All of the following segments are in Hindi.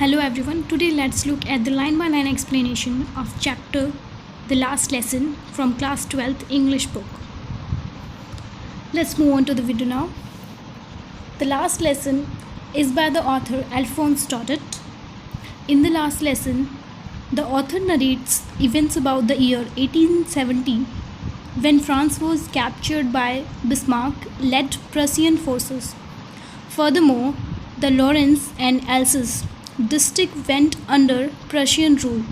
Hello everyone. Today let's look at the line by line explanation of chapter The Last Lesson from class 12th English book. Let's move on to the video now. The last lesson is by the author Alphonse Daudet. In the last lesson, the author narrates events about the year 1870 when France was captured by Bismarck-led Prussian forces. Furthermore, the Lorraine and Alsace district went under Prussian rule.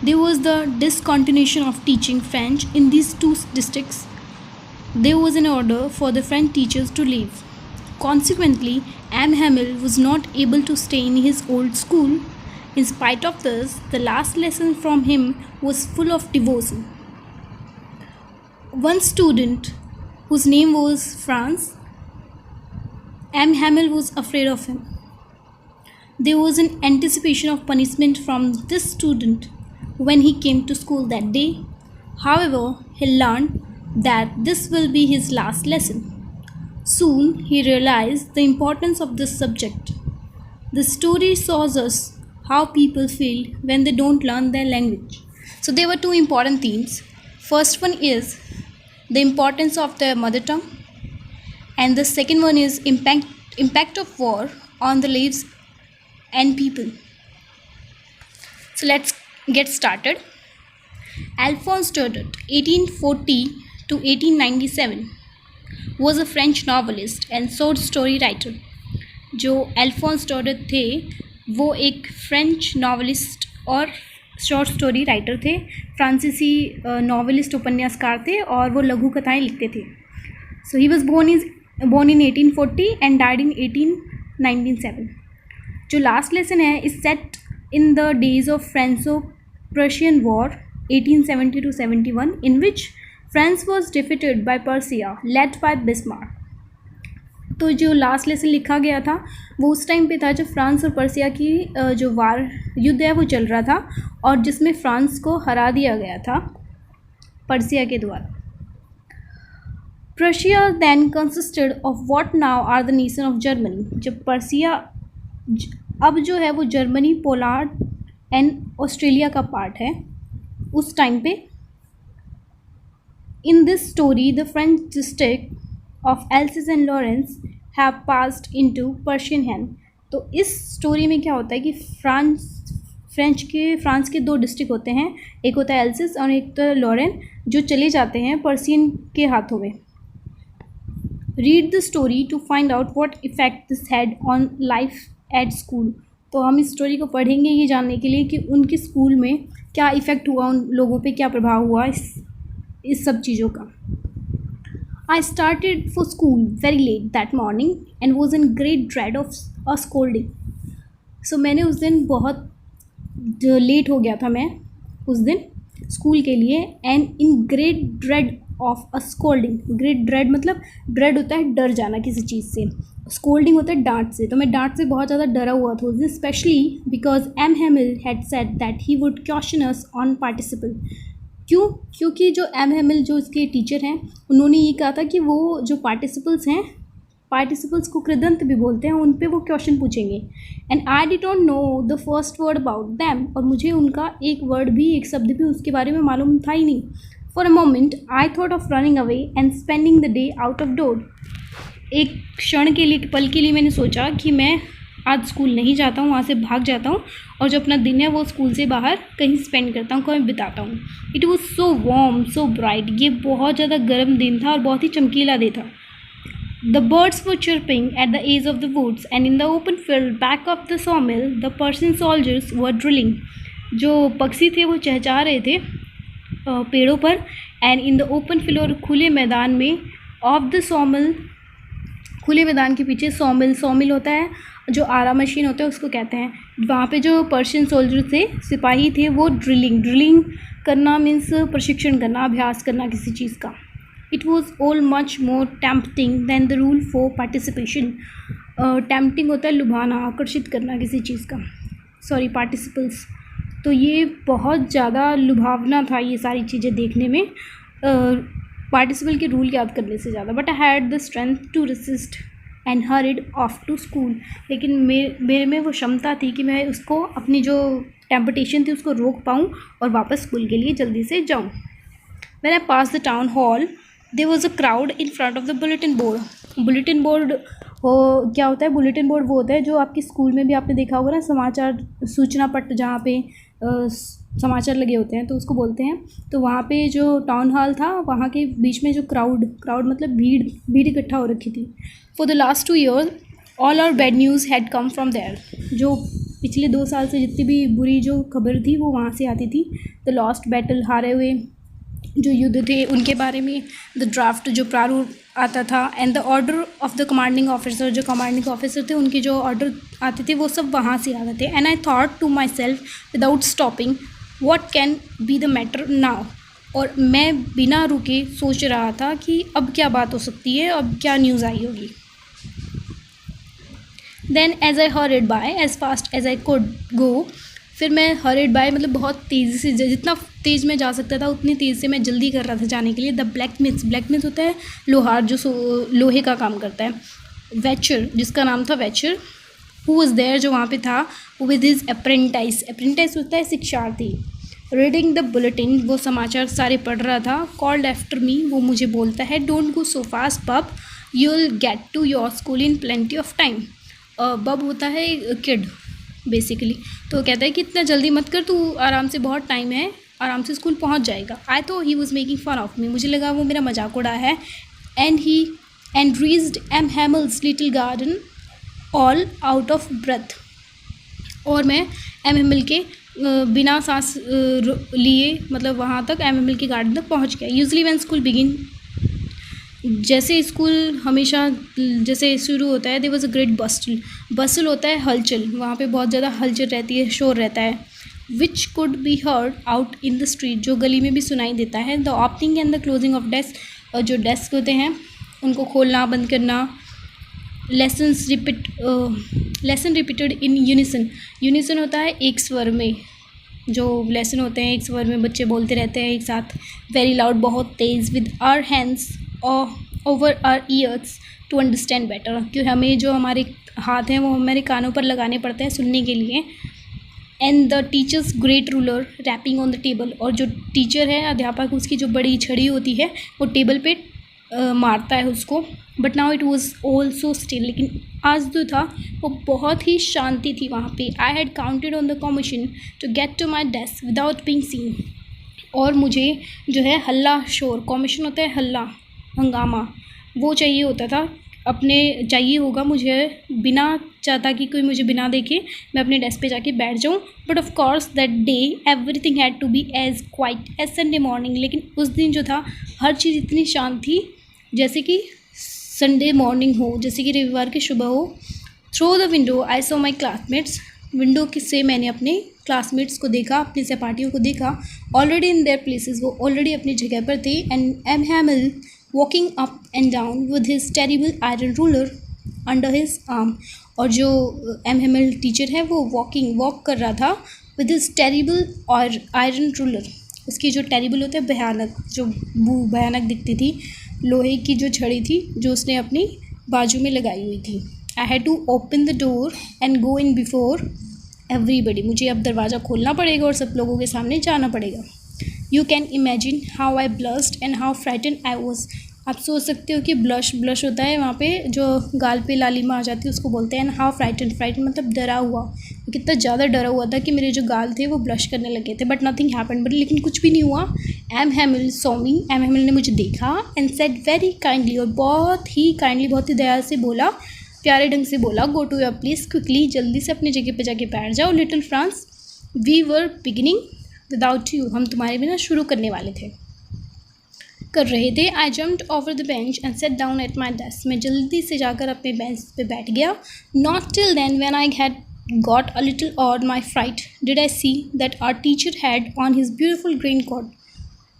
There was the discontinuation of teaching French in these two districts. There was an order for the French teachers to leave. Consequently, M. Hamel was not able to stay in his old school. In spite of this, the last lesson from him was full of devotion. One student, whose name was Franz, M. Hamel was afraid of him. There was an anticipation of punishment from this student when he came to school that day. However, he learned that this will be his last lesson. Soon, he realized the importance of this subject. The story shows us how people feel when they don't learn their language. So there were two important themes. First one is the importance of their mother tongue, and the second one is impact of war on the lives and people. So let's get started. Alphonse Daudet, 1840 to 1897, was a French novelist and short story writer. जो अल्फोंस डॉडेट थे वो एक फ्रेंच नॉवलिस्ट और शॉर्ट स्टोरी राइटर थे, फ्रांसीसी नॉवलिस्ट उपन्यासकार थे और वो लघु कथाएँ लिखते थे. So he was born in 1840 and died in 1897. जो लास्ट लेसन है is set in the days of Franco-Prussian war 1870 to 71 in which France was defeated by Prussia led by Bismarck. तो जो लास्ट लेसन लिखा गया था वो उस टाइम पे था जब फ्रांस और पर्सिया की जो वार युद्ध है वो चल रहा था और जिसमें फ्रांस को हरा दिया गया था पर्सिया के द्वारा. Prussia then consisted of what now are the nation of Germany. जब पर्सिया अब जो है वो जर्मनी, पोलैंड एंड ऑस्ट्रेलिया का पार्ट है उस टाइम पे. In this story the French district of Alsace and Lawrence have passed into Persian hand. तो इस स्टोरी में क्या होता है कि फ्रांस के दो डिस्ट्रिक्ट होते हैं, एक होता है एल्सिस और एक होता है लॉरेन, जो चले जाते हैं पर्शियन के हाथों में. Read the story to find out what effect this had on life at school. तो हम इस स्टोरी को पढ़ेंगे ये जानने के लिए कि उनके स्कूल में क्या इफ़ेक्ट हुआ, उन लोगों पे क्या प्रभाव हुआ इस सब चीज़ों का. I started for school very late that morning and was in great dread of a scolding. So मैंने उस दिन बहुत लेट हो गया था मैं उस दिन स्कूल के लिए. And in great dread of a scolding. Great dread मतलब ड्रेड होता है डर जाना किसी चीज़ से, स्कोल्डिंग होता है डांट से. तो मैं डांट से बहुत ज़्यादा डरा हुआ था उस दिन, specially because M Hamel had said that he would question us on participle. क्यों? क्योंकि जो एम हेमिल जो इसके टीचर हैं उन्होंने ये कहा था कि वो जो पार्टिसिपल्स हैं, पार्टिसिपल्स को कृदंत भी बोलते हैं, उन पे वो क्वेश्चन पूछेंगे. And I did not know the first word about them. और मुझे उनका एक वर्ड भी, एक शब्द भी उसके बारे में मालूम था ही नहीं. For a moment I thought of running away and spending the day out of door. एक क्षण के लिए, पल के लिए मैंने सोचा कि मैं आज स्कूल नहीं जाता हूँ, वहाँ से भाग जाता हूँ और जो अपना दिन है वो स्कूल से बाहर कहीं स्पेंड करता हूँ, कहीं बिताता हूँ. It was so warm, so bright. ये बहुत ज़्यादा गर्म दिन था और बहुत ही चमकीला दिन था. The birds were chirping at the edge of the woods and in the open field back of the sawmill the Persian soldiers were drilling. जो पक्षी थे वो चहचहा रहे थे पेड़ों पर. And in the open field, और खुले मैदान में, ऑफ द सॉमिल, खुले मैदान के पीछे सॉमिल होता है जो आरा मशीन होता है उसको कहते हैं. वहाँ पे जो पर्शियन सोल्जर थे, सिपाही थे, वो ड्रिलिंग करना मीन्स प्रशिक्षण करना, अभ्यास करना किसी चीज़ का. It was all much more tempting than the rule for participation. Tempting होता है लुभाना, आकर्षित करना किसी चीज़ का, सॉरी पार्टिसिपल्स. तो ये बहुत ज़्यादा लुभावना था ये सारी चीज़ें देखने में, पार्टिसिपल के रूल याद करने से ज़्यादा. But I had the strength to resist and hurried off to school. लेकिन मेरे में वो क्षमता थी कि मैं उसको अपनी जो टेम्पटेशन थी उसको रोक पाऊँ और वापस स्कूल के लिए जल्दी से जाऊँ। When I passed the town hall, there was a crowd in front of the bulletin board. Bulletin board हो क्या होता है? बुलेटिन बोर्ड वो होता है जो आपके स्कूल में भी आपने देखा होगा ना, समाचार सूचना पट जहाँ पे समाचार लगे होते हैं तो उसको बोलते हैं। तो वहाँ पे जो टाउन हॉल था वहाँ के बीच में जो क्राउड मतलब भीड़ इकट्ठा हो रखी थी। For the last 2 years all our bad news had come from there. जो पिछले 2 साल से जितनी भी बुरी जो खबर थी वो वहाँ से आती थी। द लॉस्ट बैटल, हारे हुए जो युद्ध थे उनके बारे में, द ड्राफ्ट जो प्रारूप आता था, and the order of the commanding officer, जो कमांडिंग ऑफिसर थे उनके जो ऑर्डर आते थे वो सब वहाँ से आते थे। And I thought to myself without stopping what can be the matter now. और मैं बिना रुके सोच रहा था कि अब क्या बात हो सकती है, अब क्या न्यूज़ आई होगी। Then as I heard by as fast as I could go, फिर मैं हर्ड बाय मतलब बहुत तेज़ी से, जितना तेज़ मैं जा सकता था उतनी तेज़ से मैं जल्दी कर रहा था जाने के लिए। द ब्लैकस्मिथ होता है लोहार जो लोहे का काम करता है। वेचर, जिसका नाम था वेचर, हु वॉज देयर, जो वहाँ पे था, विद हिज अप्रेंटिस होता है शिक्षार्थी। रीडिंग द बुलेटिन, वो समाचार सारे पढ़ रहा था। कॉल्ड आफ्टर मी, वो मुझे बोलता है, don't go so fast bub, you will get to your school in plenty of time. Bub होता है किड बेसिकली, तो कहता है कि इतना जल्दी मत कर, तू आराम से, बहुत टाइम है, आराम से स्कूल पहुंच जाएगा। I thought he was making fun of me, मुझे लगा वो मेरा मजाक उड़ा है। And reached M Hamel's little garden all out of breath, और मैं एम हैमल के बिना सांस लिए मतलब वहाँ तक एम हैमल के गार्डन तक पहुँच गया। यूजली व्हेन स्कूल बिगिन, जैसे स्कूल हमेशा जैसे शुरू होता है, देयर वाज अ ग्रेट बस्टल होता है हलचल, वहाँ पे बहुत ज़्यादा हलचल रहती है, शोर रहता है। Which could be heard out in the street, जो गली में भी सुनाई देता है। The opening and the closing of desk, जो डेस्क होते हैं उनको खोलना बंद करना। लेसन रिपीटेड इन यूनिसन होता है एक स्वर में, जो लेसन होते हैं एक स्वर में बच्चे बोलते रहते हैं एक साथ। वेरी लाउड, बहुत तेज़। With our hands over our ears to understand better, क्योंकि हमें जो हमारे हाथ हैं वो हमारे कानों पर लगाने पड़ते हैं सुनने के लिए। And the teacher's great ruler rapping on the table, और जो टीचर है अध्यापक, उसकी जो बड़ी छड़ी होती है वो टेबल पे मारता है उसको। But now it was also still, लेकिन आज जो था वो बहुत ही शांति थी वहाँ पे। I had counted on the commotion to get to my desk without being seen, और मुझे जो है हल्ला शोर, कॉमिशन होता है हल्ला हंगामा, वो चाहिए होता था, चाहिए होगा मुझे, बिना चाहता कि कोई मुझे बिना देखे मैं अपने डेस्क पे जाके बैठ जाऊँ। But of course that day everything had to be as quiet as Sunday morning, लेकिन उस दिन जो था हर चीज़ इतनी शांत थी जैसे कि संडे मॉर्निंग हो, जैसे कि रविवार की सुबह हो। Through the window I saw my classmates, window से मैंने अपने क्लासमेट्स को देखा, अपने सहपाठियों को देखा। ऑलरेडी इन देयर प्लेसेस, वो ऑलरेडी अपनी जगह पर थे। And M Hamel walking up and down with his terrible iron ruler under his arm, और जो एम हैमल टीचर है वो वॉक कर रहा था with his terrible और iron ruler, उसकी जो टेरिबल होता है भयानक, जो भयानक दिखती थी, लोहे की जो छड़ी थी जो उसने अपनी बाजू में लगाई हुई थी। I had to open the door and go in before everybody, मुझे अब दरवाज़ा खोलना पड़ेगा और सब लोगों के सामने जाना पड़ेगा। You can imagine how I blushed and how frighten I was, आप सोच सकते हो कि ब्लश होता है वहाँ पे जो गाल पे लालिमा आ जाती है उसको बोलते हैं। एंड हाउ फ्राइटन मतलब डरा हुआ, कितना ज़्यादा डरा हुआ था कि मेरे जो गाल थे वो ब्लश करने लगे थे। बट नथिंग हैपेंड, बट लेकिन कुछ भी नहीं हुआ। M Hamel saw me, M Hamel ने मुझे देखा एंड सेड वेरी काइंडली, और बहुत ही काइंडली, बहुत ही दया से बोला, प्यारे ढंग से बोला, go to your place quickly, जल्दी से अपनी जगह पे जाके बैठ जाओ। Little Franz, we were beginning without you, हम तुम्हारे बिना शुरू करने वाले थे, कर रहे थे। I jumped over the bench and sat down at my desk, मैं जल्दी से जाकर अपने बेंच पे बैठ गया। Not till then when I had got a little odd my fright did I see that our teacher had on his beautiful green coat,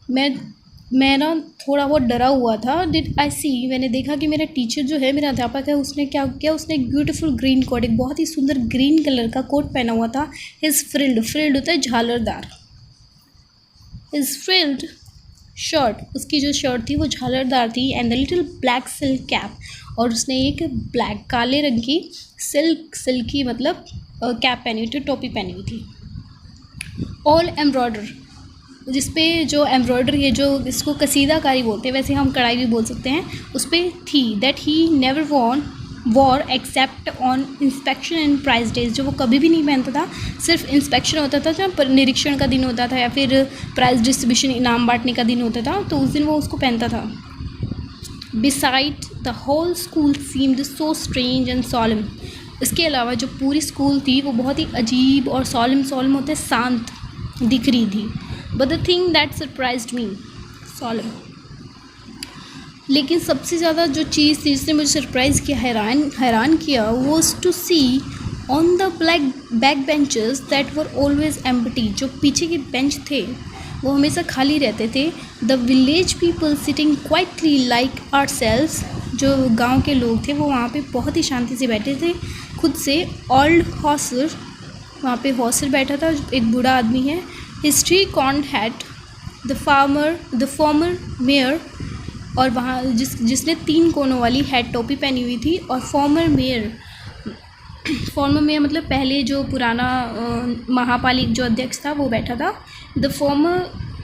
मैं ना थोड़ा बहुत डरा हुआ था। डिड आई सी, मैंने देखा कि मेरा टीचर जो है, मेरा अध्यापक है, उसने क्या किया, उसने एक ब्यूटीफुल ग्रीन कोट, एक बहुत ही सुंदर ग्रीन कलर का कोट पहना हुआ था। हिज फ्रिल्ड होता है झालरदार, हिज फ्रिल्ड शर्ट, उसकी जो शर्ट थी वो झालरदार थी। And the little black silk cap, और उसने एक ब्लैक काले रंग की सिल्की मतलब कैप पहनी हुई थी, टोपी पहनी हुई थी। ऑल एम्ब्रॉयडर, जिस पे जो एम्ब्रॉयडरी है, जो इसको कसीदाकारी बोलते हैं, वैसे हम कढ़ाई भी बोल सकते हैं, उस पर थी। That he never war except on inspection and price days, जो वो कभी भी नहीं पहनता था, सिर्फ इंस्पेक्शन होता था जब निरीक्षण का दिन होता था या फिर प्राइज डिस्ट्रीब्यूशन इनाम बांटने का दिन होता था, तो उस दिन वो उसको पहनता था। Beside the whole school seemed so strange and solemn, इसके अलावा जो पूरी स्कूल थी वो बहुत ही अजीब और सॉलम होते शांत दिख रही थी। But the thing that surprised me, solemn, लेकिन सबसे ज़्यादा जो चीज़ थी जिसने मुझे सरप्राइज़ किया, हैरान किया, was to see on the black back benches that were always empty, जो पीछे के बेंच थे वो हमेशा खाली रहते थे। The village people sitting quietly like ourselves, जो गांव के लोग थे वो वहाँ पे बहुत ही शांति से बैठे थे खुद से। ओल्ड हॉसर, वहाँ पे हॉसर बैठा था, एक बूढ़ा आदमी है। History conned hat the former mayor, और वहाँ जिसने 3 कोनों वाली हैट टोपी पहनी हुई थी, और फॉर्मर मेयर मतलब पहले जो पुराना महापालिक जो अध्यक्ष था वो बैठा था। द फॉर्मर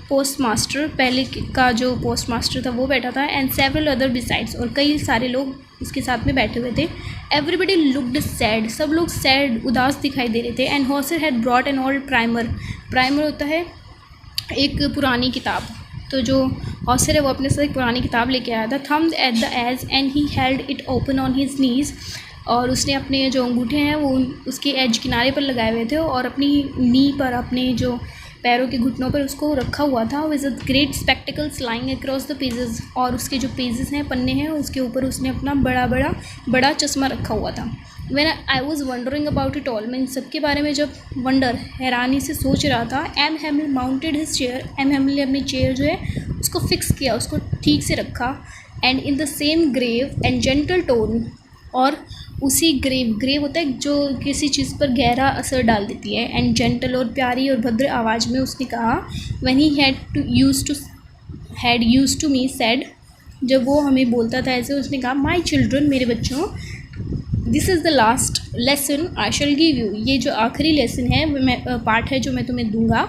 पोस्ट मास्टर, पहले का जो पोस्ट मास्टर था वो बैठा था। एंड सेवरल अदर बिसाइड्स, और कई सारे लोग उसके साथ में बैठे हुए थे। एवरीबडी लुक्ड सैड, सब लोग सैड उदास दिखाई दे रहे थे। And Hauser had brought an old primer होता है एक पुरानी किताब, तो जो हॉसर है वो अपने साथ एक पुरानी किताब लेके आया था। Thumbed at the edge and he held it open on his knees, और उसने अपने जो अंगूठे हैं वो उसके एज किनारे पर लगाए हुए थे और अपनी नी पर, अपने जो पैरों के घुटनों पर उसको रखा हुआ था। With great spectacles lying across the pages, और उसके जो पेजेस हैं, पन्ने हैं, उसके ऊपर उसने अपना बड़ा चश्मा रखा हुआ था। When I was wondering about it all, मैं इन सब के बारे में जब हैरानी से सोच रहा था, M हैमिल mounted his chair, M हैमिल ने अपनी चेयर जो है उसको फिक्स किया, उसको ठीक से रखा। And in the same grave and gentle tone, और उसी ग्रेव होता है जो किसी चीज़ पर गहरा असर डाल देती है, एंड जेंटल और प्यारी और भद्र आवाज़ में उसने कहा, when he had used to me said, जब वो हमें बोलता था ऐसे, उसने कहा, माई चिल्ड्रन, मेरे बच्चों, this is the last lesson I shell give you, ये जो आखिरी लेसन है, पाठ है जो मैं तुम्हें दूंगा।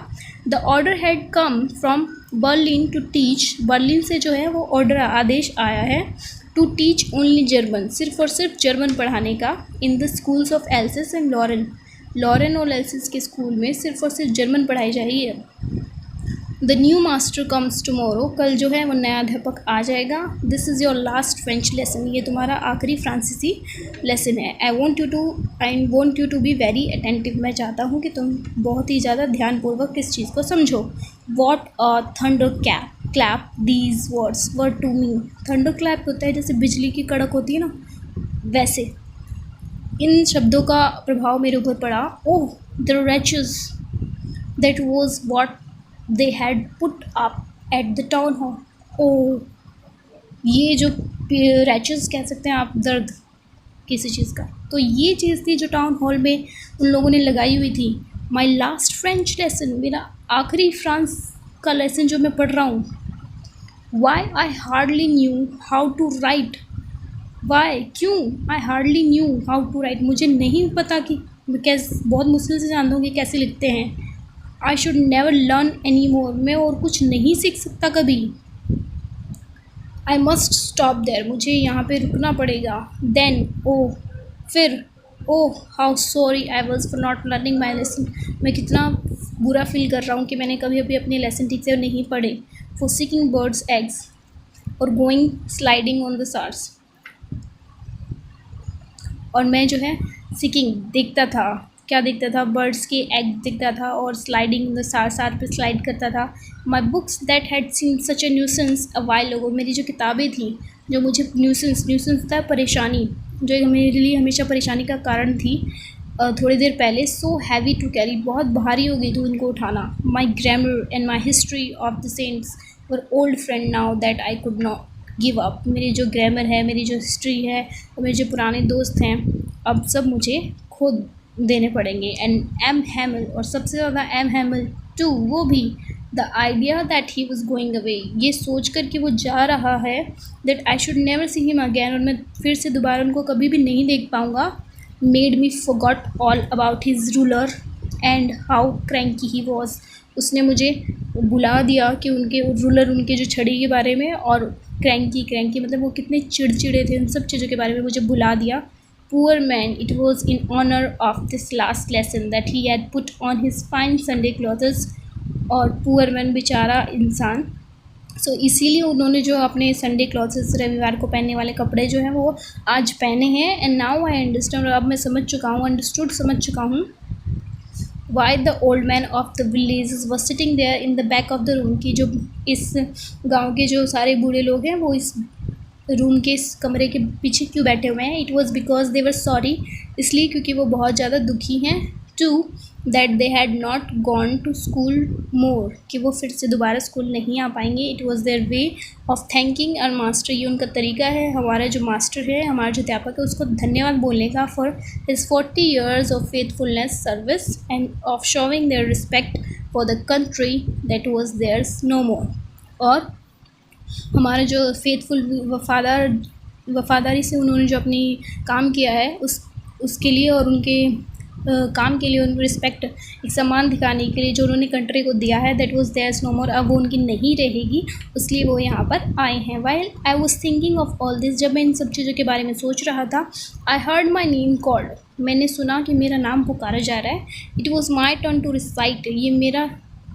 The order had come from Berlin to teach, Berlin से जो है वो ऑर्डर आदेश आया है, टू टीच ओनली जर्मन, सिर्फ और सिर्फ जर्मन पढ़ाने का, in the schools of Alsace and Lorraine और एल्सिस के स्कूल में सिर्फ और सिर्फ जर्मन पढ़ाई जा रही है। The new master comes tomorrow, कल जो है वो नया अध्यापक आ जाएगा। This is your last French lesson, ये तुम्हारा आखिरी फ्रांसीसी लेसन है। I want you to be very attentive, मैं चाहता हूँ कि तुम बहुत ही ज़्यादा ध्यानपूर्वक इस चीज़ को समझो। What a thunder clap these words were to me, thunder clap होता है जैसे बिजली की कड़क होती है ना, वैसे इन शब्दों का प्रभाव मेरे ऊपर पड़ा। ओह the wretches, that was what they had put up at the town hall. ओह, ये जो रैचेस कह सकते हैं आप, दर्द किसी चीज़ का, तो ये चीज़ थी जो टाउन हॉल में उन लोगों ने लगाई हुई थी। माई लास्ट फ्रेंच लेसन, मेरा आखिरी फ्रांस का लेसन जो मैं पढ़ रहा हूँ। Why I hardly knew how to write, why, क्यों, I hardly knew how to write, मुझे नहीं पता कि मैं कैसे, बहुत मुश्किल से जानता हूँ कि कैसे लिखते हैं। I should never learn any more, मैं और कुछ नहीं सीख सकता कभी। आई मस्ट स्टॉप देयर, मुझे यहाँ पे रुकना पड़ेगा। देन, ओह, फिर, oh how sorry I was for not learning my lesson, मैं कितना बुरा फील कर रहा हूँ कि मैंने कभी अभी अपने लेसन ठीक से नहीं पढ़े। फॉर सीकिंग बर्ड्स एग्स और going sliding on the Saar, और मैं जो है सीकिंग देखता था, क्या देखता था, बर्ड्स के एग देखता था, और स्लाइडिंग सार पे स्लाइड करता था। My books that had seen such a nuisance a while ago, मेरी जो किताबें थी जो मुझे न्यूसेंस था परेशानी, जो मेरे लिए हमेशा परेशानी का कारण थी थोड़ी देर पहले। सो हैवी टू कैरी, बहुत भारी हो गई थी उनको उठाना। My grammar and my history of the saints were old friend now that I could not give up, मेरी जो ग्रामर है, मेरी जो हिस्ट्री है, और मेरे जो पुराने दोस्त हैं, अब सब मुझे खुद देने पड़ेंगे। एंड एम हैमिल, और सबसे ज़्यादा एम हैमिल टू, वो भी the idea that he was going away, ये सोच कर कि वो जा रहा है, that I should never see him again, और मैं फिर से दोबारा उनको कभी भी नहीं देख पाऊँगा, made me forgot all about his ruler and how cranky he was. उसने मुझे बुला दिया कि उनके रूलर, उनके जो छड़ी के बारे में, और क्रैंकी मतलब वो कितने चिड़चिड़े थे, उन सब चीज़ों के बारे में मुझे बुला दिया। Poor man, it was in honor of this last lesson that he had put on his fine Sunday clothes, और पुअर मैन बेचारा इंसान, सो इसीलिए उन्होंने जो अपने संडे क्लॉथ्स, रविवार को पहनने वाले कपड़े जो हैं वो आज पहने हैं। एंड नाउ आई अंडरस्टैंड, अब मैं समझ चुका हूँ, समझ चुका हूँ, why the old man of the village was sitting there in the back of the room, की जो इस गाँव के जो सारे बूढ़े लोग हैं वो इस रूम के, इस कमरे के पीछे क्यों बैठे हुए हैं। It was because they were sorry, इसलिए क्योंकि वो बहुत ज़्यादा दुखी हैं, to that they had not gone to school more, कि वो फिर से दोबारा स्कूल नहीं आ पाएंगे। It was their way of thanking our master, ये उनका तरीका है, हमारा जो मास्टर है, हमारा जो अध्यापक है, उसको धन्यवाद बोलने का, for his 40 years of faithfulness service and of showing their respect for the country that was theirs no more. और हमारा जो फेथफुल वफ़ादारी से उन्होंने जो अपनी काम किया है उसके लिए, और उनके काम के लिए उनको रिस्पेक्ट, एक सम्मान दिखाने के लिए जो उन्होंने कंट्री को दिया है, दैट वाज देयर्स नो मोर, अब वो उनकी नहीं रहेगी, इसलिए वो यहाँ पर आए हैं। While I was thinking of all this, जब मैं इन सब चीज़ों के बारे में सोच रहा था, I heard my name called, मैंने सुना कि मेरा नाम पुकारा जा रहा है। It was my turn to recite, ये मेरा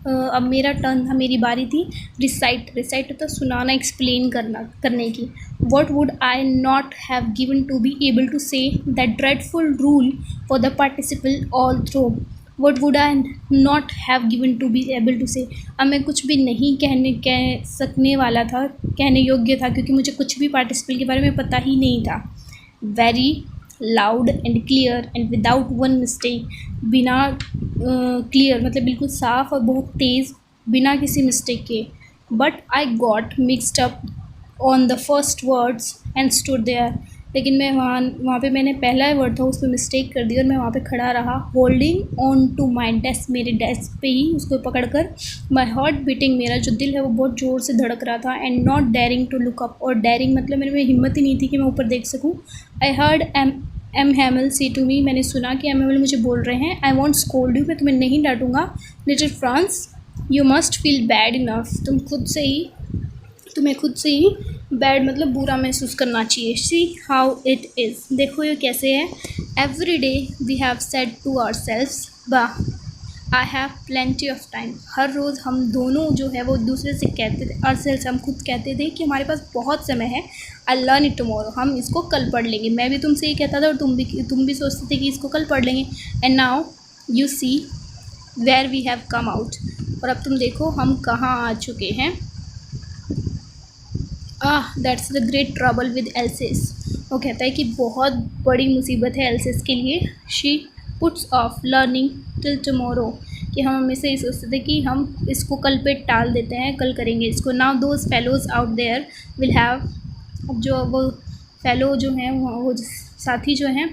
अब मेरा टर्न था, मेरी बारी थी। रिसाइट होता सुनाना, एक्सप्लेन करने की। What would I not have given to be able to say that dreadful rule for the participle all through, what would I not have given to be able to say, अब मैं कुछ भी नहीं कह सकने वाला था, कहने योग्य था, क्योंकि मुझे कुछ भी पार्टिसिपल के बारे में पता ही नहीं था। Very loud and clear and without one mistake, बिना क्लियर मतलब बिल्कुल साफ़ और बहुत तेज़, बिना किसी मिस्टेक के। But I got mixed up on the first words and stood there, लेकिन मैं वहाँ पे मैंने पहला वर्ड था उस पर मिस्टेक कर दी, और मैं वहाँ पे खड़ा रहा, holding on to my desk, मेरे डेस्क पे ही उसको पकड़ कर, माई हार्ट बीटिंग, मेरा जो दिल है वो बहुत ज़ोर से धड़क रहा था, and not daring to look up, और डेयरिंग मतलब मेरे में हिम्मत ही नहीं थी कि मैं ऊपर देख सकूँ। I heard M Hamel say to me, मैंने सुना कि एम हैमल मुझे बोल रहे हैं, आई वॉन्ट स्कोल्ड यू, मैं तुम्हें नहीं डांटूंगा, little Franz you must feel bad enough, तुम्हें खुद से ही बैड मतलब बुरा महसूस करना चाहिए। सी हाउ इट इज़, देखो ये कैसे है। Every day we have said to ourselves, वाह I have plenty of time, हर रोज़ हम दोनों जो है वो दूसरे से कहते थे, ourselves हम खुद कहते थे कि हमारे पास बहुत समय है, आई लर्न इट टुमारो, हम इसको कल पढ़ लेंगे। मैं भी तुमसे ये कहता था, और तुम भी सोचते थे कि इसको कल पढ़ लेंगे। And now you see where we have come out, और अब तुम देखो हम कहाँ आ चुके हैं। That's the great trouble with Alsace, वो कहता है कि बहुत बड़ी मुसीबत है एल्सिस के लिए। She puts of learning till tomorrow, कि हम हमेशा ये सोचते थे कि हम इसको कल पे टाल देते हैं, कल करेंगे इसको। Now those fellows out there will have, अब जो वो फेलो जो हैं वो साथी जो हैं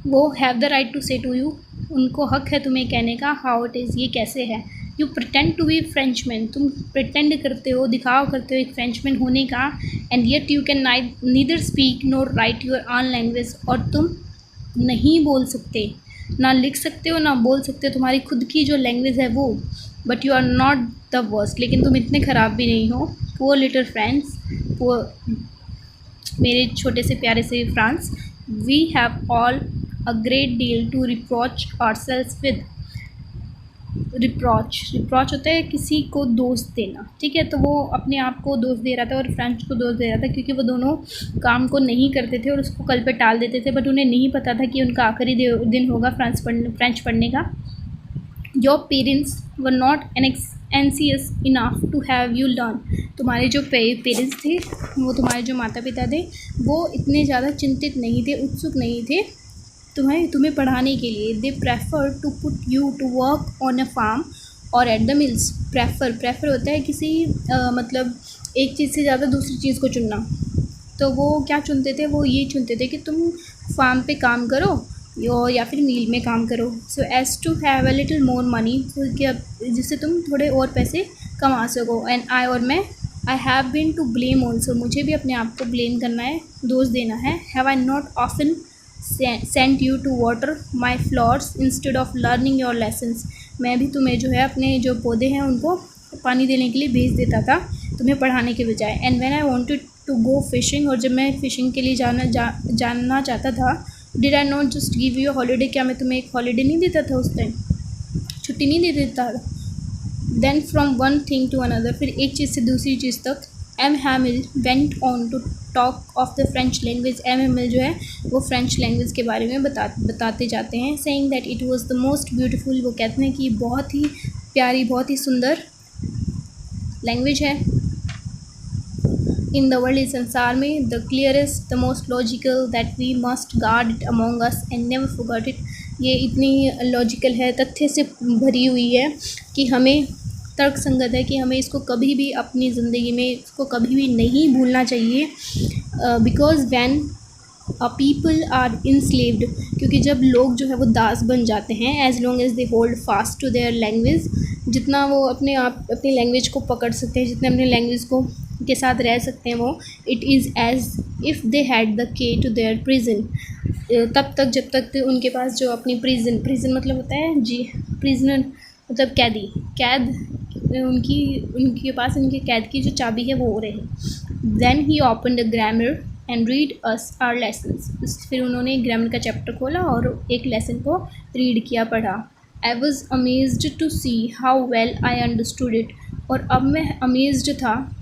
वो हैव द राइट टू से टू यू, उनको हक है तुम्हें कहने का, हाउ इट इज़, ये कैसे है। You pretend to be Frenchman, तुम प्रिटेंड करते हो, दिखाव करते हो एक फ्रेंचमैन होने का, and yet you can neither speak nor write your own language, और तुम नहीं बोल सकते, ना लिख सकते हो ना बोल सकते हो तुम्हारी खुद की जो लैंग्वेज है वो, but you are not the worst, लेकिन तुम इतने ख़राब भी नहीं हो। पुअर लिटिल फ्रेंड्स, मेरे छोटे से प्यारे से Franz, we have all a great deal to reproach ourselves with. Reproach होता है किसी को दोष देना, ठीक है, तो वो अपने आप को दोष दे रहा था और फ्रेंच को दोष दे रहा था, क्योंकि वो दोनों काम को नहीं करते थे और उसको कल पे टाल देते थे, बट उन्हें नहीं पता था कि उनका आखिरी दिन होगा फ्रेंच पढ़ने का। Your parents were not anxious enough to have you learn, तुम्हारे जो पेरेंट्स थे, वो तुम्हारे जो माता पिता थे, वो इतने ज़्यादा चिंतित नहीं थे, उत्सुक नहीं थे तुम्हें पढ़ाने के लिए। They prefer to put you to work on a farm or at the mills. Prefer होता है किसी मतलब एक चीज़ से ज़्यादा दूसरी चीज़ को चुनना, तो वो क्या चुनते थे, वो ये चुनते थे कि तुम फार्म पे काम करो या फिर मील में काम करो, so as to have a little more money, जिससे तुम थोड़े और पैसे कमा सको। एंड आई, और मैं, I have been to blame also, मुझे भी अपने आप को ब्लेम करना है, दोष देना है। Have I not often sent you to water my flowers instead of learning your lessons, मैं भी तुम्हें जो है अपने जो पौधे हैं उनको पानी देने के लिए भेज देता था तुम्हें पढ़ाने के बजाय। And when I wanted to go fishing, और जब मैं फ़िशिंग के लिए जानना चाहता था, did I not just give you holiday, क्या मैं तुम्हें एक हॉलीडे नहीं देता था उस टाइम, छुट्टी नहीं दे देता था। Then from one thing to another, फिर एक चीज़ से दूसरी चीज़ तक। M Hamel went on to talk of the French language, M Hamel जो है वो फ्रेंच लैंग्वेज के बारे में बताते जाते हैं। Saying that it was the most beautiful, वो कहते हैं कि बहुत ही प्यारी, बहुत ही सुंदर लैंग्वेज है इन द वर्ल्ड, इस संसार में। The clearest, the most logical, that we must guard it among us and never forget it, ये इतनी लॉजिकल है, तथ्य से भरी हुई है कि हमें, तर्क संगत है कि हमें इसको कभी भी अपनी ज़िंदगी में इसको कभी भी नहीं भूलना चाहिए। Because when a people are enslaved, क्योंकि जब लोग जो है वो दास बन जाते हैं, as long as they hold fast to their language, जितना वो अपने आप अपनी लैंग्वेज को पकड़ सकते हैं, जितने अपनी लैंग्वेज को के साथ रह सकते हैं वो, it is as if they had the key to their prison, तब तक जब तक उनके पास जो अपनी प्रिजन मतलब होता है जी, प्रिजनर मतलब कैदी, कैद, उनके पास उनके कैद की जो चाबी है वो रहे। Then he open the grammar and read us our lessons, फिर उन्होंने ग्रामर का चैप्टर खोला और एक लेसन को रीड किया, पढ़ा। I was amazed to see how well I understood it, और अब मैं अमेज्ड था,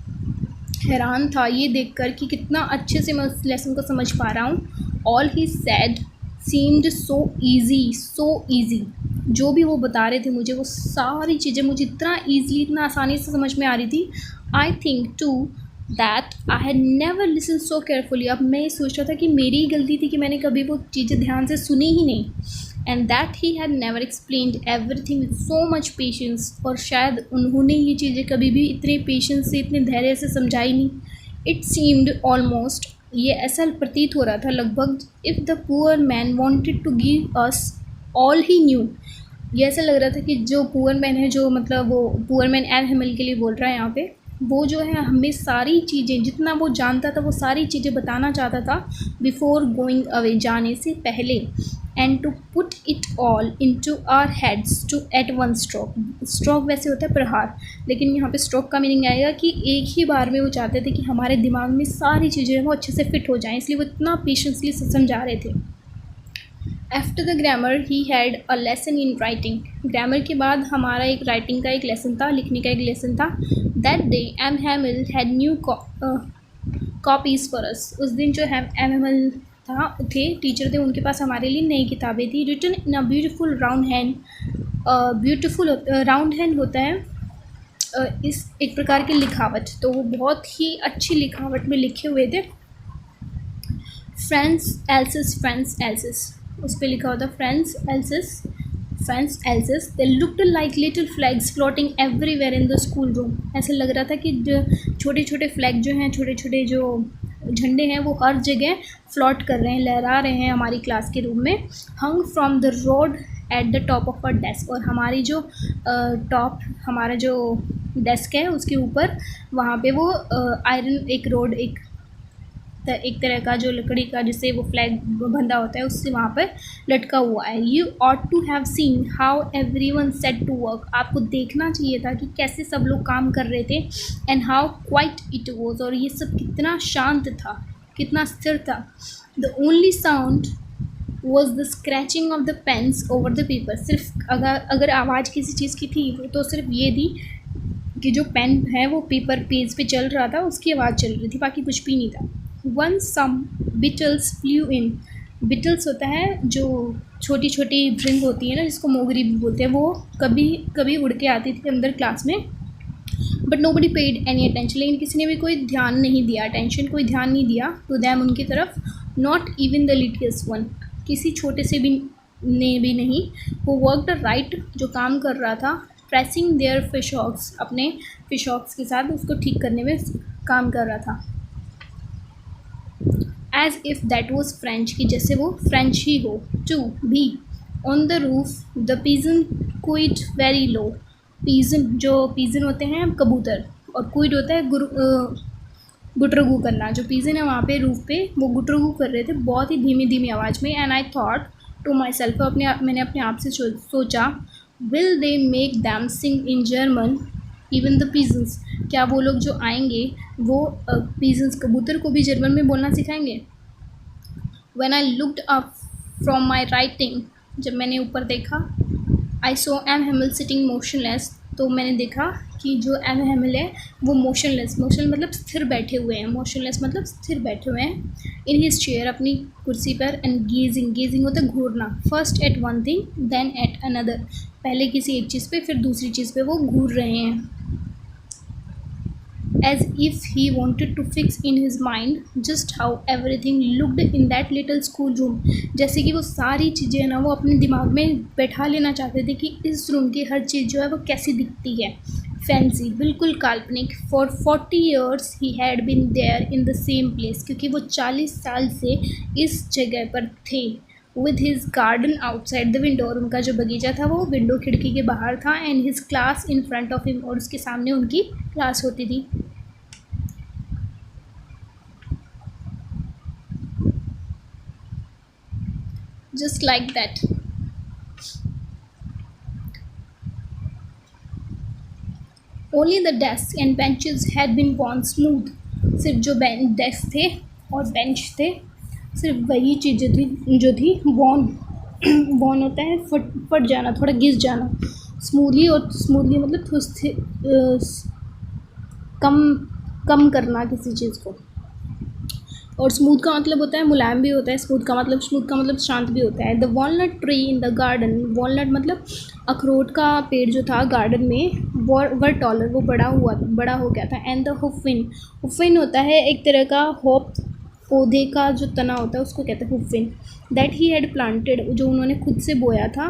हैरान था ये देखकर कि कितना अच्छे से मैं उस लेसन को समझ पा रहा हूँ। All he sad seemed so easy, जो भी वो बता रहे थे मुझे, वो सारी चीज़ें मुझे इतना ईज़िली, इतना आसानी से समझ में आ रही थी। I think too that I had never listen so carefully, अब मैं ये सोच रहा था कि मेरी ही गलती थी कि मैंने कभी वो चीज़ें ध्यान से सुनी ही नहीं। And that he had never explained everything with so much patience, और शायद उन्होंने ये चीज़ें कभी भी इतने पेशेंस से, इतने धैर्य से समझाई नहीं। इट सीम्ड ऑलमोस्ट, ये ऐसा प्रतीत हो रहा था लगभग, if the poor man wanted to give us all he knew, ये ऐसा लग रहा था कि जो पुअर मैन है, जो मतलब वो पुअर मैन एम हैमिल के लिए बोल रहा है यहाँ पे, वो जो है हमें सारी चीज़ें, जितना वो जानता था वो सारी चीज़ें बताना चाहता था, बिफोर गोइंग अवे, जाने से पहले। And to put it all into our heads to at one stroke, stroke वैसे होता है प्रहार, लेकिन यहाँ पे स्ट्रोक का मीनिंग आएगा कि एक ही बार में वो चाहते थे कि हमारे दिमाग में सारी चीज़ें वो अच्छे से फिट हो जाएं, इसलिए वो इतना पेशेंसली समझा रहे थे। After the grammar he had a lesson in writing, grammar के बाद हमारा एक राइटिंग का एक लेसन था, लिखने का एक लेसन था। That day M Hamel had new copies for us, उस दिन जो एम हैमिल थे टीचर थे, उनके पास हमारे लिए नई किताबें थी। Written in a beautiful round hand, beautiful round hand होता है इस एक प्रकार की लिखावट, तो वो बहुत ही अच्छी लिखावट में लिखे हुए थे। फ्रेंड्स एल्सिस, उस पर लिखा होता friends else's, they looked like little flags floating everywhere in the school room, ऐसा लग रहा था कि छोटे छोटे फ्लैग जो हैं, छोटे छोटे जो झंडे हैं वो हर जगह फ्लॉट कर रहे हैं, लहरा रहे हैं हमारी क्लास के रूम में। Hung from the rod at the top of a desk, और हमारी जो हमारा जो डेस्क है उसके ऊपर वहाँ पे वो आयरन एक रोड, एक तरह का जो लकड़ी का जिससे वो फ्लैग बंधा होता है, उससे वहाँ पर लटका हुआ है। You ought to have seen how everyone set to work, आपको देखना चाहिए था कि कैसे सब लोग काम कर रहे थे। And how quiet it was, और ये सब कितना शांत था, कितना स्थिर था। The only sound was the scratching of the pens over the paper, सिर्फ अगर आवाज़ किसी चीज़ की थी तो सिर्फ ये थी कि जो पेन है वो पेज पे चल रहा था, उसकी आवाज़ चल रही थी, बाकी कुछ भी नहीं था। वन सम बिटल्स फ्लू इन, बिटल्स होता है जो छोटी छोटी ड्रिंक होती है ना, जिसको मोगरी भी बोलते हैं, वो कभी कभी उड़ के आती थी अंदर क्लास में। But nobody paid any attention, लेकिन किसी ने भी कोई ध्यान नहीं दिया, अटेंशन कोई ध्यान नहीं दिया टू दैम, उनकी तरफ। नॉट इवन द लिटिलस्ट वन, किसी छोटे से भी ने भी नहीं। वो वर्क द राइट, जो काम कर रहा था, प्रेसिंग देयर फिशॉक्स, अपने फिशॉक्स के साथ उसको ठीक करने में काम कर रहा था। As if that was French, कि जैसे वो फ्रेंच ही हो। टू भी on the roof the pigeon cooed very low, pigeon होते हैं कबूतर, और क्विड होता है गुटरगू करना। जो पीजन है वहाँ पे रूफ पे वो गुटरगू कर रहे थे बहुत ही धीमी धीमी आवाज़ में। And I thought to myself, मैंने अपने आप से सोचा, will they make them sing in German even the pigeons, क्या वो लोग जो आएंगे वो पीजन्स कबूतर को भी जर्मन में बोलना सिखाएंगे। When I looked up from my writing, जब मैंने ऊपर देखा, आई सो एम हेमिल सिटिंग मोशनलेस, तो मैंने देखा कि जो एम हेमिल है वो मोशनलेस मतलब स्थिर बैठे हुए हैं, मोशनलेस मतलब स्थिर बैठे हुए हैं, इन हिज चेयर, अपनी कुर्सी पर, एंड गेजिंग होता है घूरना, first at one thing then at another, पहले किसी एक चीज़ पे फिर दूसरी चीज़ पे वो घूर रहे हैं। As if he wanted to fix in his mind just how everything looked in that little school room, जैसे कि वो सारी चीज़ें ना वो अपने दिमाग में बैठा लेना चाहते थे कि इस रूम की हर चीज़ जो है वो कैसी दिखती है, फैंसी, बिल्कुल काल्पनिक। For 40 years he had been there in the same place, क्योंकि वो 40 साल से इस जगह पर थे। With his garden outside the window, और उनका जो बगीचा था वो विंडो खिड़की के बाहर था, and his class in front of him, और उसके सामने उनकी क्लास होती थी। Just like that. Only the desks and benches had been worn smooth. सिर्फ जो डेस्क थे और बेंच थे, सिर्फ वही चीज़ें थी जो थी वॉन वॉन होता है फट जाना, थोड़ा घिस जाना, स्मूथली मतलब कम कम करना किसी चीज़ को। और स्मूथ का मतलब होता है मुलायम भी होता है, स्मूथ का मतलब शांत भी होता है। The walnut tree in the garden, walnut मतलब अखरोट का पेड़ जो था गार्डन में, वर टॉलर, वो बड़ा हो गया था। एंड द हुफिन होता है एक तरह का होप, पौधे का जो तना होता है उसको कहते हैं हुफिन, दैट ही हैड प्लांटेड, जो उन्होंने खुद से बोया था।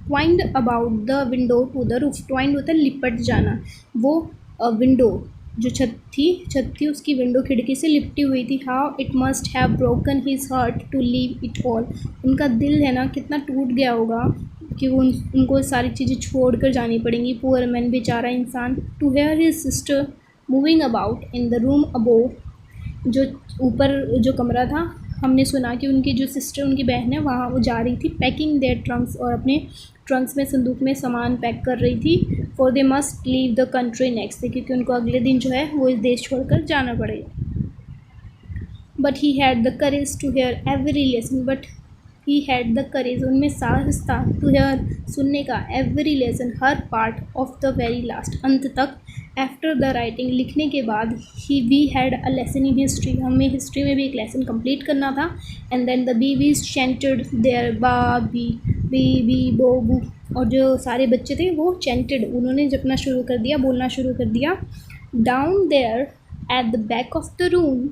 Twined about the window to the roof, twined होता है लिपट जाना, वो विंडो जो छत थी उसकी विंडो खिड़की से लिपटी हुई थी। How it must have broken his heart to leave it all, उनका दिल है ना कितना टूट गया होगा कि वो उनको सारी चीज़ें छोड़ कर जानी पड़ेंगी। पुअर मैन, बेचारा इंसान। To hear his sister moving about in the room above, जो ऊपर जो कमरा था, हमने सुना कि उनकी जो सिस्टर, उनकी बहन है, वहाँ वो जा रही थी, पैकिंग देयर ट्रंक्स, और अपने ट्रंक्स में, संदूक में सामान पैक कर रही थी। For they must leave the country next day, क्योंकि उनको अगले दिन जो है वो इस देश छोड़कर जाना पड़ेगा। But he had the courage to hear every lesson, he had the courage, उनमें साहस था, टू हेयर, सुनने का, एवरी लेसन, हर part, of the very last, अंत तक। आफ्टर द राइटिंग, लिखने के बाद, we had a lesson in history, हमें हिस्ट्री में भी एक लेसन कंप्लीट करना था। And then the babies chanted their be bo bu, और जो सारे बच्चे थे वो चैंटेड, उन्होंने जपना शुरू कर दिया, बोलना शुरू कर दिया। Down there at the back of the room,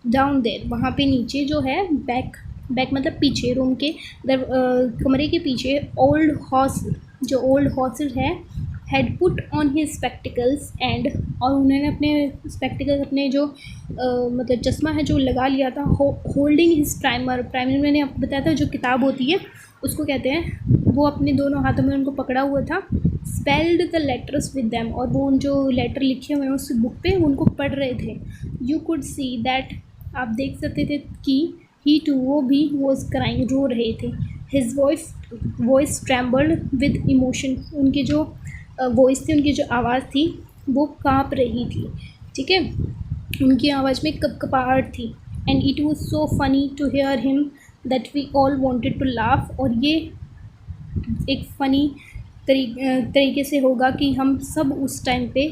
down there, वहाँ पे नीचे जो है, बैक मतलब पीछे, रूम के कमरे के पीछे, ओल्ड हॉर्स है, had put on his spectacles and, और उन्होंने अपने स्पेक्टिकल्स, अपने जो मतलब चश्मा है जो लगा लिया था, होल्डिंग हिज प्राइमर मैंने आपको बताया था जो किताब होती है उसको कहते हैं, वो अपने दोनों हाथों में उनको पकड़ा हुआ था। Spelled the letters with them, और वो उन जो लेटर लिखे हुए हैं उस बुक पे उनको पढ़ रहे थे। यू कुड सी दैट, आप देख सकते थे कि ही टू, वो भी वॉज क्राइंग, रो रहे थे। His voice trembled with emotion, उनकी जो वॉइस थी, उनकी जो आवाज़ थी वो काँप रही थी, ठीक है, उनकी आवाज़ में कपकपाहट थी। And it was so funny to hear him that we all wanted to laugh, और ये एक फ़नी तरीके से होगा कि हम सब उस टाइम पे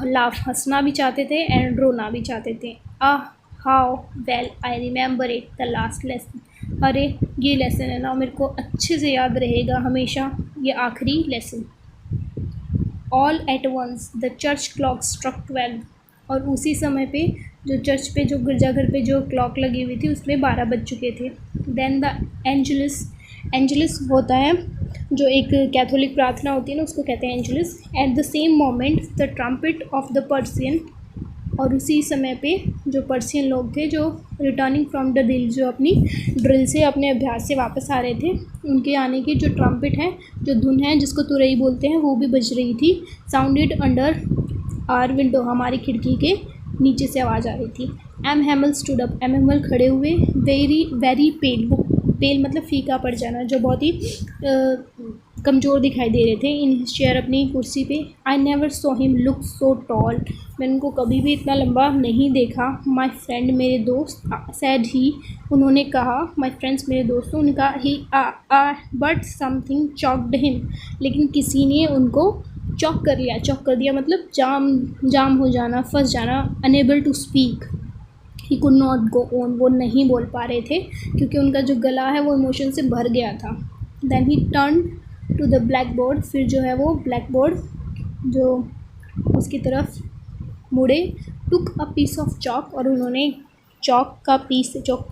हंसना भी चाहते थे एंड रोना भी चाहते थे। How well I remember it the last lesson, अरे ये लेसन है ना मेरे को अच्छे से याद रहेगा हमेशा, ये आखिरी lesson. All at once the church clock struck 12, और उसी समय पे जो चर्च पे, जो गिरजाघर पे जो क्लॉक लगी हुई थी उसमें 12 बज चुके थे। देन द एंजलिस होता है जो एक कैथोलिक प्रार्थना होती है ना, उसको कहते हैं Angeles. At the same moment the trumpet of the Persian और उसी समय पे जो पर्शियन लोग थे जो रिटर्निंग फ्रॉम द ड्रिल, जो अपनी ड्रिल से अपने अभ्यास से वापस आ रहे थे, उनके आने की जो ट्रम्पेट है, जो धुन है जिसको तुरई बोलते हैं, वो भी बज रही थी। साउंडेड अंडर आर विंडो, हमारी खिड़की के नीचे से आवाज़ आ रही थी। M Hamel stood up, M Hamel खड़े हुए। वेरी पेल, वो पेल मतलब फीका पड़ जाना, जो बहुत ही कमज़ोर दिखाई दे रहे थे। इन हिज चेयर, अपनी कुर्सी पे। I never saw him look so tall, मैंने उनको कभी भी इतना लंबा नहीं देखा। माई फ्रेंड, मेरे दोस्त। सैड ही, उन्होंने कहा। माई फ्रेंड्स, मेरे दोस्तों। उनका ही बट समथिंग चॉक्ड हिम, लेकिन किसी ने उनको चॉक कर लिया। चॉक कर दिया मतलब जाम हो जाना, फंस जाना। Unable to speak, he could not go on, वो नहीं बोल पा रहे थे क्योंकि उनका जो गला है वो इमोशन से भर गया था। Then he turn to the blackboard, फिर जो है वो ब्लैक बोर्ड जो उसकी तरफ मुड़े। Took a piece of chalk, और उन्होंने चॉक का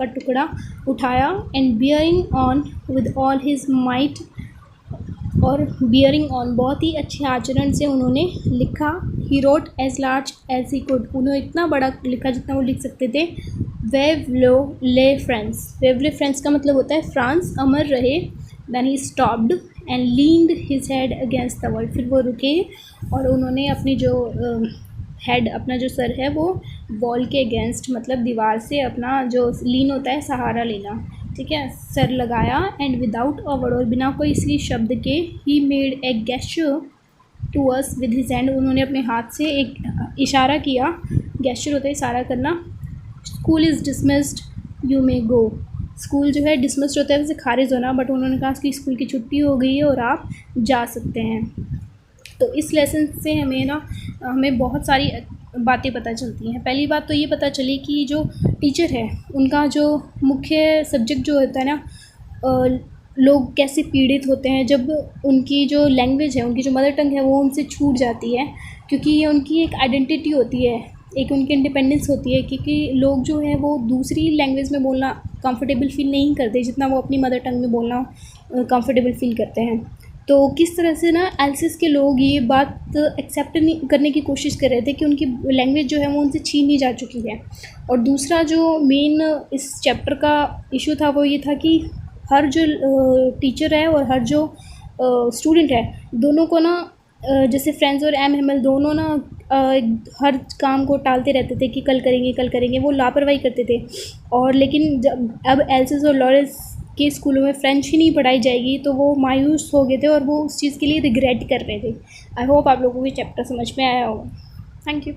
टुकड़ा उठाया। And bearing on with all his might, और बियरिंग ऑन बहुत ही अच्छे आचरण से उन्होंने लिखा। He wrote as large as he could, उन्होंने इतना बड़ा लिखा जितना वो लिख सकते थे। वेवलो ले फ्रांस, वेवले फ्रांस का मतलब होता है फ्रांस अमर रहे। Then he stopped and leaned his head against the wall, फिर वो रुके और उन्होंने अपनी जो हेड, अपना जो सर है वो वॉल के अगेंस्ट मतलब दीवार से अपना जो लीन होता है सहारा लेना, ठीक है, सर लगाया। एंड विदाउट अ वर्ड, और बिना कोई इसी शब्द के, he made a gesture to us with his hand, उन्होंने अपने हाथ से एक इशारा किया। गेस्चर होता है इशारा करना। School is dismissed, you may go, school जो है डिसमिस्ड होता है वैसे खारिज होना, बट उन्होंने कहा कि स्कूल की छुट्टी हो गई है और आप जा सकते हैं। तो इस लेसन से हमें बहुत सारी बातें पता चलती हैं। पहली बात तो ये पता चली कि जो टीचर है उनका जो मुख्य सब्जेक्ट जो होता है ना, लोग कैसे पीड़ित होते हैं जब उनकी जो लैंग्वेज है, उनकी जो मदर टंग है वो उनसे छूट जाती है, क्योंकि ये उनकी एक आइडेंटिटी होती है, एक उनकी इंडिपेंडेंस होती है। क्योंकि लोग जो है वो दूसरी लैंग्वेज में बोलना कंफर्टेबल फील नहीं करते जितना वो अपनी मदर टंग में बोलना कंफर्टेबल फील करते हैं। तो किस तरह से ना एल्सिस के लोग ये बात एक्सेप्ट नहीं करने की कोशिश कर रहे थे कि उनकी लैंग्वेज जो है वो उनसे छीनी जा चुकी है। और दूसरा जो मेन इस चैप्टर का इशू था वो ये था कि हर जो टीचर है और हर जो स्टूडेंट है, दोनों को ना जैसे फ्रेंड्स और एम हैमल दोनों ना हर काम को टालते रहते थे कि कल करेंगे, वो लापरवाही करते थे। और लेकिन जब अब एल्सिस और लॉरेंस के स्कूलों में फ्रेंच ही नहीं पढ़ाई जाएगी तो वो मायूस हो गए थे और वो उस चीज़ के लिए रिग्रेट कर रहे थे। आई होप आप लोगों को ये चैप्टर समझ में आया होगा। Thank you.